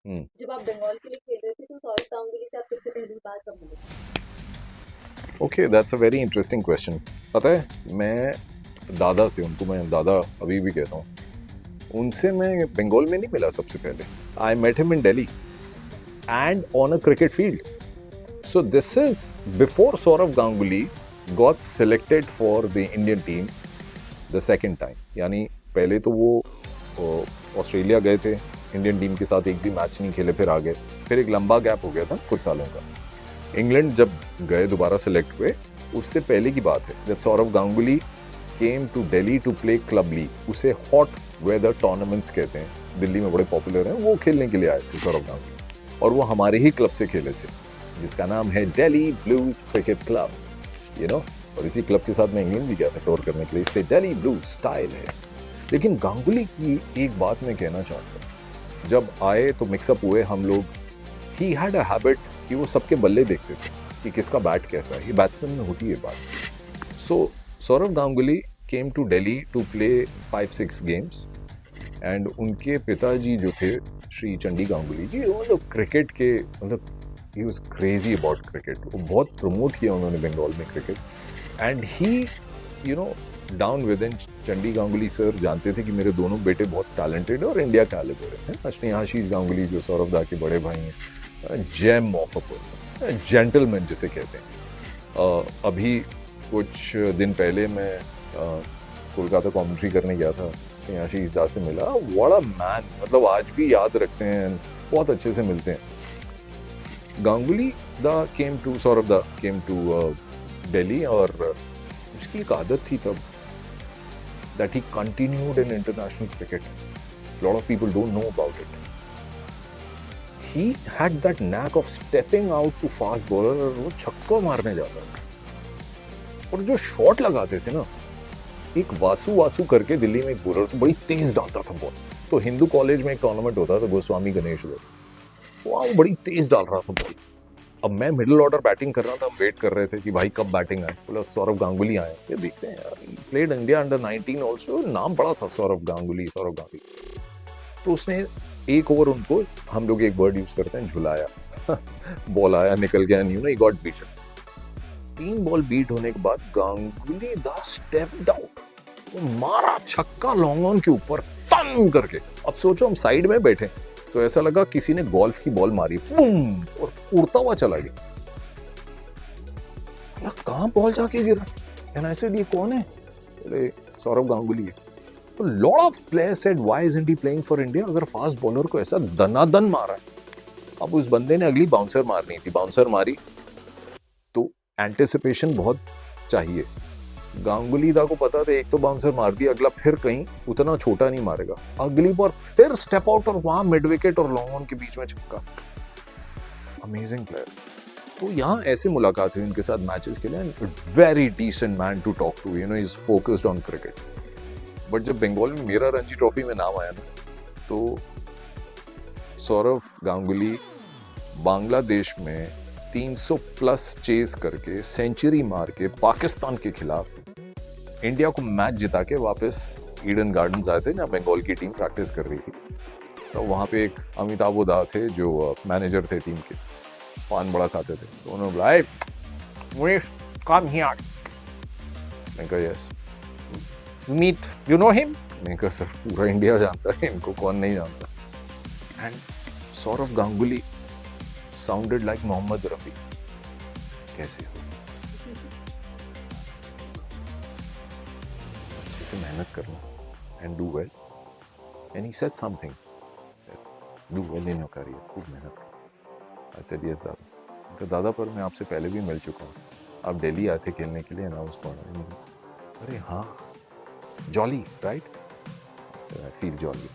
हम्म। जब आप बंगाल के लिए खेल रहे थे तो सौरव गांगुली से आप सबसे पहली बार कब मिले? Okay, that's a very interesting question. पता है, मैं दादा से, उनको मैं दादा अभी भी कहता हूँ, उनसे मैं बंगाल में नहीं मिला सबसे पहले। I met him in Delhi and on a cricket field. So this is before Sourav Ganguly got selected for the Indian team the second time. यानी पहले तो वो ऑस्ट्रेलिया गए थे, इंडियन टीम के साथ एक भी मैच नहीं खेले, फिर आ गए। फिर एक लंबा गैप हो गया था कुछ सालों का। इंग्लैंड जब गए, दोबारा सेलेक्ट हुए, उससे पहले की बात है जब Sourav Ganguly came to Delhi to play club league. उसे हॉट वेदर टूर्नामेंट्स कहते हैं, दिल्ली में बड़े पॉपुलर हैं। वो खेलने के लिए आए थे सौरव गांगुली, और वो हमारे ही क्लब से खेले थे, जिसका नाम है Delhi blues cricket club, you know. और इसी क्लब के साथ मैं इंग्लैंड भी गया था टूर करने के लिए, इसलिए दिल्ली ब्लूज स्टाइल है। लेकिन गांगुली की एक बात मैं कहना चाहूंगा, जब आए तो मिक्सअप हुए हम लोग। ही हैड अ हैबिट कि वो सबके बल्ले देखते थे कि किसका बैट कैसा है। ये बैट्समैन में होती है बात। So Saurav Ganguly came to Delhi to play 5-6 games, and उनके पिताजी जो थे, श्री चंडी गांगुली जी, वो मतलब क्रिकेट के, मतलब he was crazy about cricket. वो बहुत प्रमोट किया उन्होंने बंगाल में cricket. And he, you know, down with in, Chandi Ganguly sir जानते थे कि मेरे दोनों बेटे बहुत टैलेंटेड और इंडिया कैलिबर है। अश्विनी आशीष गांगुली जो सौरव दा के बड़े भाई हैं, gem of a person, gentleman जिसे कहते हैं। अभी कुछ दिन पहले मैं कोलकाता कमेंट्री करने गया था, आशीष दा से मिला। व्हाट अ मैन, मतलब आज भी याद रखते हैं, बहुत अच्छे से मिलते हैं। गांगुली दा केम टू, सौरभ दा केम टू दिल्ली, और उसकी एक आदत थी तब, that he continued in international cricket. A lot of people don't know about it. He had that knack of stepping out to fast bowler और वो छक्का मारने जाता था। और जो शॉट लगाते थे ना, एक वासु वासु करके दिल्ली में एक बॉलर था, बड़ी तेज डालता था बॉल। तो हिंदू कॉलेज में एक टूर्नामेंट होता था, गोस्वामी गणेश दत्त, वहाँ वो बड़ी तेज डाल रहा था बॉल। अब मैं मिडिल ऑर्डर बैटिंग कर रहा था, हम वेट कर रहे थे कि भाई कब बैटिंग आए। बोला सौरव गांगुली आए, ये देखते हैं यार, प्लेड इंडिया अंडर 19 ऑल्सो, नाम बड़ा था सौरव गांगुली, सौरव गांगुली। तो उसने एक ओवर उनको, हम लोग एक वर्ड यूज करते हैं, झुलाया। बॉल आया, निकल गया, नहीं, he got beaten. 3 ball beat होने के बाद गांगुली दा स्टेप्ड आउट, वो मारा छक्का लॉन्ग ऑन के ऊपर, तन करके। अब सोचो हम साइड में बैठे, तो ऐसा लगा किसी ने गोल्फ की बॉल मारी, बूम, और उड़ता हुआ चला गया। कहाँ बॉल जाके गिरा? एंड आई सेड, ये कौन है? बोले सौरव गांगुली है। तो lot of players said, why isn't he playing for India? अगर फास्ट बॉलर को ऐसा दनादन मारा है। अब उस बंदे ने अगली बाउंसर मारनी थी, बाउंसर मारी, तो एंटिसिपेशन बहुत चाहिए। गांगुली दा को पता था एक तो बाउंसर मार दिया, अगला फिर कहीं उतना छोटा नहीं मारेगा, अगली बार फिर स्टेप आउट, और वहां मिड विकेट और लॉन्ग ऑन के बीच में छक्का। Amazing player. तो यहाँ ऐसे मुलाकात हुई उनके साथ मैचेस के लिए। Very decent man to talk to, you know, is focused on cricket. But जब बंगाल में मेरा रणजी ट्रॉफी में नाम आया ना, तो सौरव गांगुली बांग्लादेश में 300 प्लस चेस करके, सेंचुरी मार के, पाकिस्तान के खिलाफ इंडिया को मैच जिता के वापस ईडन गार्डन्स आए थे, जहाँ बंगाल की टीम प्रैक्टिस कर रही थी। तो वहाँ पे एक अमिताभ उदा थे जो मैनेजर थे टीम के, पान बड़ा खाते थे। तो उन्होंने बुलाया, मुनीश कम हियर। मैंने कहा yes, meet, you know him? मैंने कहा सर पूरा इंडिया जानता है इनको, कौन नहीं जानता। And Sourav Ganguly sounded like Mohammed Rafi. कैसे हो? अच्छे से मेहनत करना and do well. And he said something, do well in your career, खूब मेहनत कर। आई सेड यस दादा। तो दादा पर मैं आपसे पहले भी मिल चुका हूँ, आप दिल्ली आए थे खेलने के लिए अनाउंस पढ़ा। अरे हाँ, jolly right? I feel jolly.